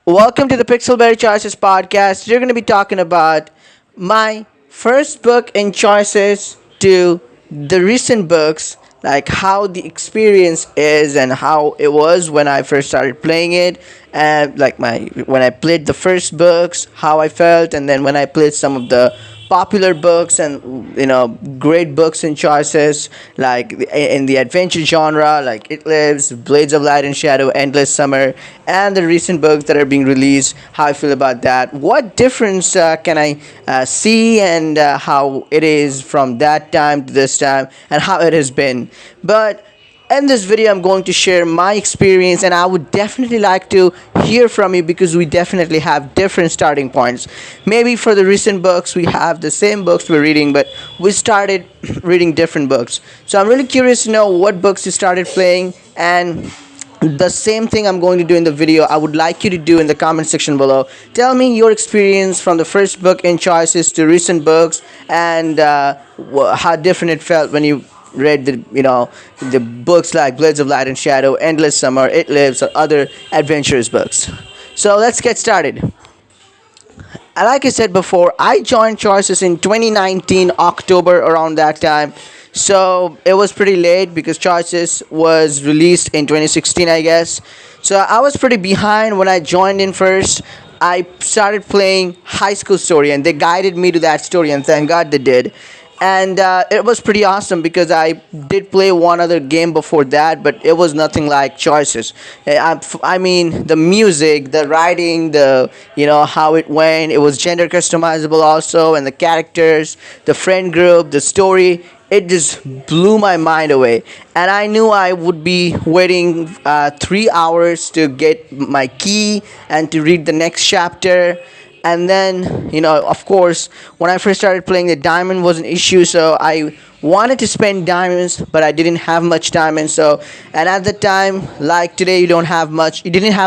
Welcome to the Pixelberry Choices podcast. You're going to be talking about my first book and choices to the recent books, like how the experience is and how it was when I first started playing it, and like my when I played the first books, how I felt, and then when I played some of the popular books and great books and choices like in the adventure genre like It Lives, Blades of Light and Shadow, Endless Summer, and the recent books that are being released, how I feel about that, what difference can I see, and how it is from that time to this time and how it has been. But in this video, I'm going to share my experience, and I would definitely like to hear from you because we definitely have different starting points. Maybe for the recent books, we have the same books we're reading, but we started reading different books. So I'm really curious to know what books you started playing, and the same thing I'm going to do in the video, I would like you to do in the comment section below. Tell me your experience from the first book and choices to recent books, and how different it felt when you read the books like Blades of Light and Shadow, Endless Summer, It Lives, or other adventurous books. So let's get started. Like I said before, I joined Choices in 2019 October, around that time. So it was pretty late because Choices was released in 2016, I guess. So I was pretty behind when I joined in first. I started playing High School Story, and they guided me to that story, and thank God they did. And it was pretty awesome because I did play one other game before that, but it was nothing like Choices. I mean, the music, the writing, the how it went. It was gender customizable also, and the characters, the friend group, the story. It just blew my mind away, and I knew I would be waiting 3 hours to get my key and to read the next chapter. And then of course, when I first started playing, the diamond was an issue, so I wanted to spend diamonds, but I didn't have much diamonds. So, and at the time, like today, you didn't have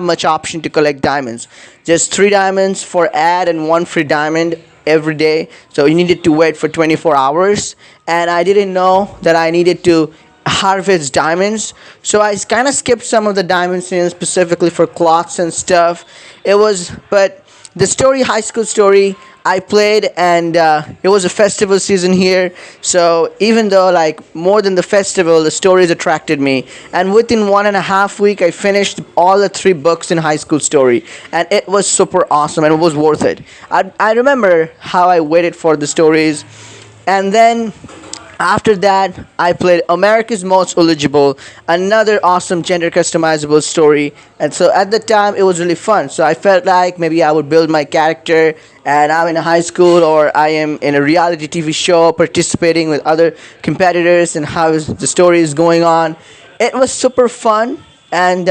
much option to collect diamonds. Just 3 diamonds for ad and one free diamond every day, so you needed to wait for 24 hours, and I didn't know that I needed to harvest diamonds, so I kind of skipped some of the diamonds in specifically for cloths and stuff. But the story, High School Story, I played, and it was a festival season here. So even though, like, more than the festival, the stories attracted me, and within 1.5 weeks I finished all the 3 books in High School Story, and it was super awesome and it was worth it. I remember how I waited for the stories. And then after that, I played America's Most Eligible, another awesome gender customizable story. And so at the time, it was really fun. So I felt like maybe I would build my character, and I'm in a high school, or I am in a reality TV show participating with other competitors, and how the story is going on. It was super fun. And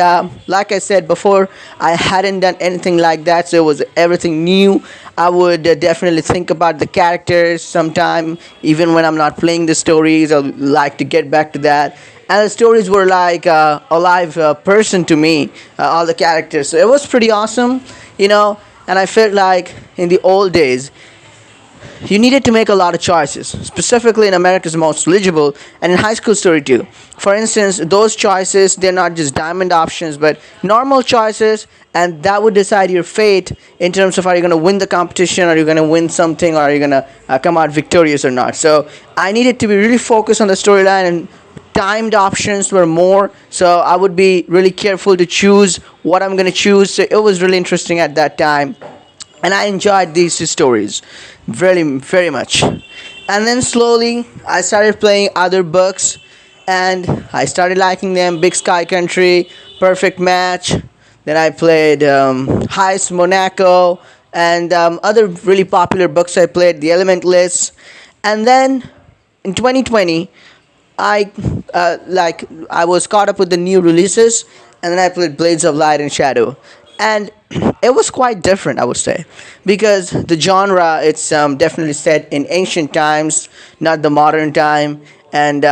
like I said before, I hadn't done anything like that, so it was everything new. I would definitely think about the characters sometime, even when I'm not playing the stories. I like to get back to that. And the stories were like a live person to me, all the characters. So it was pretty awesome. And I felt like in the old days, you needed to make a lot of choices, specifically in America's Most Eligible and in High School Story too. For instance, those choices, they're not just diamond options, but normal choices, and that would decide your fate in terms of, are you going to win the competition, are you going to win something, or are you going to come out victorious or not. So I needed to be really focused on the storyline, and timed options were more, so I would be really careful to choose what I'm going to choose. So it was really interesting at that time, and I enjoyed these 2 stories very, very much. And then slowly, I started playing other books, and I started liking them. Big Sky Country, Perfect Match. Then I played Heist Monaco, and other really popular books I played, The Elementalists. And then in 2020, I I was caught up with the new releases, and then I played Blades of Light and Shadow, and it was quite different, I would say, because the genre, it's definitely set in ancient times, not the modern time, and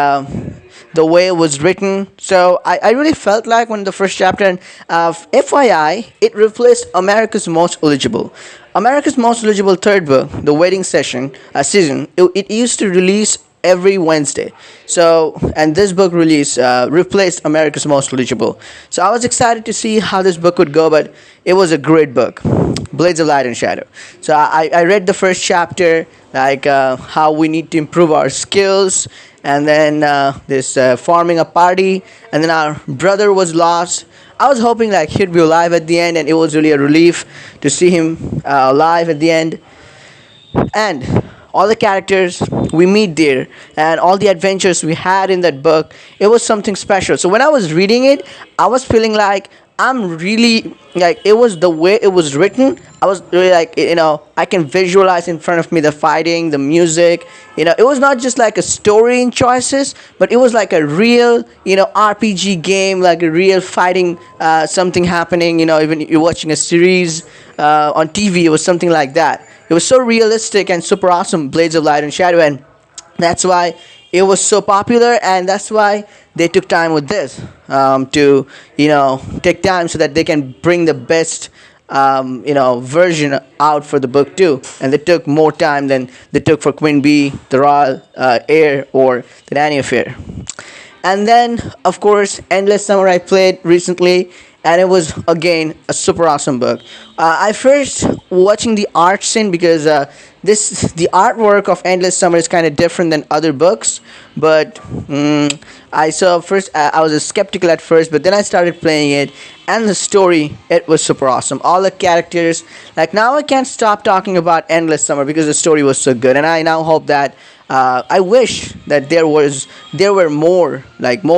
the way it was written. So I really felt like when the first chapter, and FYI, it replaced America's Most Eligible. America's Most Eligible third book, The Wedding Season, it used to release every Wednesday. So, and this book release replaced America's Most Legible. So I was excited to see how this book would go, but it was a great book, Blades of Light and Shadow. So I read the first chapter, like how we need to improve our skills, and then this forming a party, and then our brother was lost. I was hoping like he'd be alive at the end, and it was really a relief to see him alive at the end. And all the characters we meet there and all the adventures we had in that book, it was something special. So when I was reading it, I was feeling like I'm really like, it was the way it was written. I was really like, I can visualize in front of me the fighting, the music. It was not just like a story in choices, but it was like a real RPG game, like a real fighting, something happening. Even you're watching a series on TV, it was something like that. It was so realistic and super awesome, Blades of Light and Shadow, and that's why it was so popular, and that's why they took time with this, to take time so that they can bring the best version out for the book too. And they took more time than they took for Queen Bee, the Royal Heir, or the Nanny Affair. And then, of course, Endless Summer I played recently, and it was again a super awesome book. I first watching the art scene because the artwork of Endless Summer is kind of different than other books. But I saw first, I was skeptical at first, but then I started playing it, and the story, it was super awesome. All the characters, like, now I can't stop talking about Endless Summer because the story was so good, and I now hope that. I wish that there were more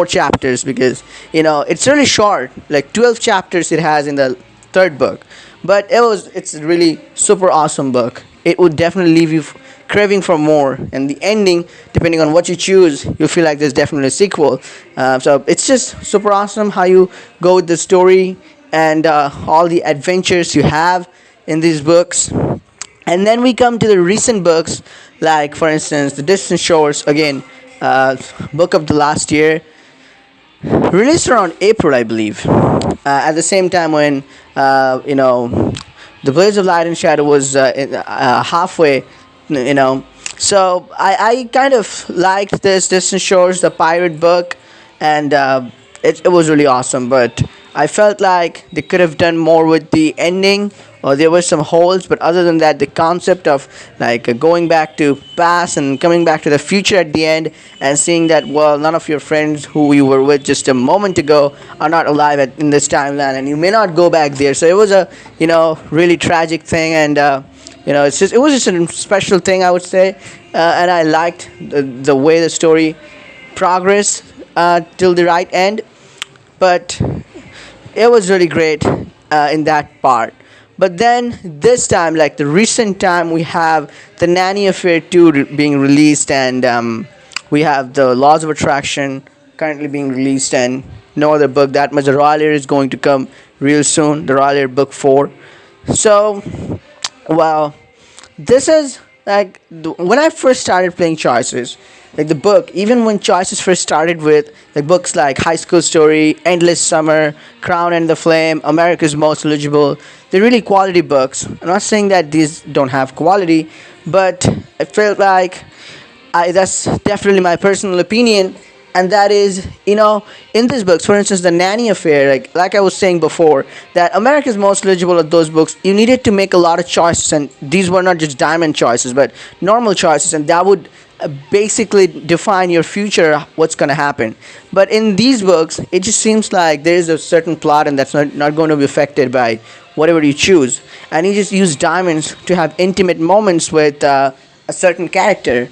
chapters, because it's really short, like 12 chapters it has in the third book, but it's a really super awesome book. It would definitely leave you craving for more, and the ending, depending on what you choose, you'll feel like there's definitely a sequel. So it's just super awesome how you go with the story and all the adventures you have in these books. And then we come to the recent books, like for instance, The Distant Shores, again, book of the last year, released around April, I believe. At the same time when The Blades of Light and Shadow was halfway, So I kind of liked this Distant Shores, the pirate book, and it was really awesome. But I felt like they could have done more with the ending, or there were some holes. But other than that, the concept of like going back to past and coming back to the future at the end, and seeing that, well, none of your friends who you were with just a moment ago are not alive in this timeline, and you may not go back there. So it was a really tragic thing, and it was just a special thing, I would say, and I liked the way the story progressed till the right end. But it was really great in that part. But then this time, like the recent time, we have the Nanny Affair 2 being released, and we have the Laws of Attraction currently being released, and no other book that much. The Royal Heir is going to come real soon, the Royal Heir book 4. So, well, this is like when I first started playing Choices, like the book, even when Choices first started with like books like High School Story, Endless Summer, Crown and the Flame, America's Most Legible, they're really quality books. I'm not saying that these don't have quality, but I felt like that's definitely my personal opinion, and that is, in these books, for instance, the Nanny Affair, like I was saying before, that America's Most Legible of those books, you needed to make a lot of choices, and these were not just diamond choices, but normal choices, and that would basically define your future, what's going to happen. But in these books, it just seems like there is a certain plot, and that's not going to be affected by whatever you choose, and you just use diamonds to have intimate moments with a certain character.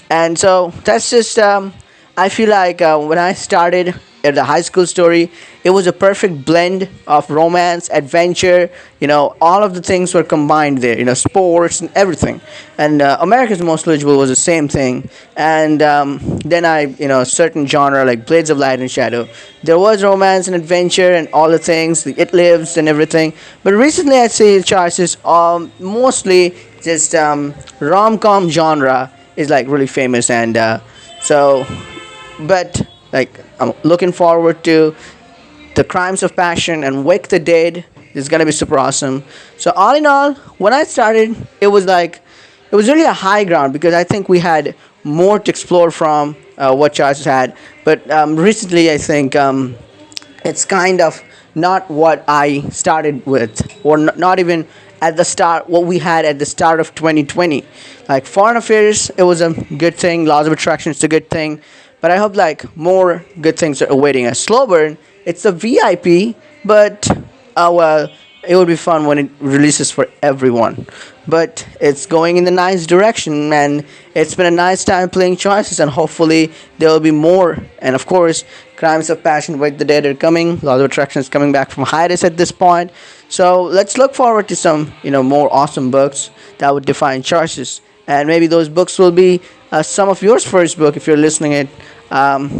And so that's just I feel like when I started at the High School Story, it was a perfect blend of romance, adventure, all of the things were combined there, sports and everything. And America's Most Legible was the same thing. And then certain genre like Blades of Light and Shadow, there was romance and adventure and all the things, the It Lives and everything. But recently I'd say Choices mostly just rom-com genre is like really famous, and so, but like I'm looking forward to the Crimes of Passion and Wake the Dead. It's gonna be super awesome. So all in all, when I started, it was really a high ground, because I think we had more to explore from what choices had. But recently, I think it's kind of not what I started with, or not even at the start what we had at the start of 2020. Like foreign affairs, it was a good thing. Laws of attraction, it's a good thing, but I hope like more good things are awaiting us. Slow burn, it's a VIP, but well, it would be fun when it releases for everyone. But it's going in the nice direction, and it's been a nice time playing choices, and hopefully there will be more. And of course, Crimes of Passion, Wake the Dead are coming. Laws of Attraction is coming back from hiatus at this point. So let's look forward to some, more awesome books that would define choices. And maybe those books will be some of yours first book if you're listening it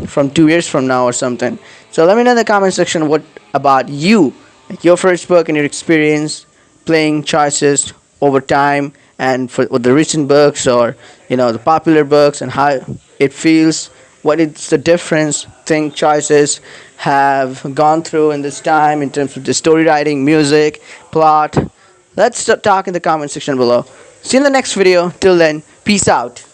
from 2 years from now or something. So let me know in the comment section what about you, like your first book and your experience playing choices over time, and for with the recent books, or the popular books, and how it feels, what is the difference think choices have gone through in this time in terms of the story writing, music, plot. Let's talk in the comment section below. See you in the next video. Till then, peace out.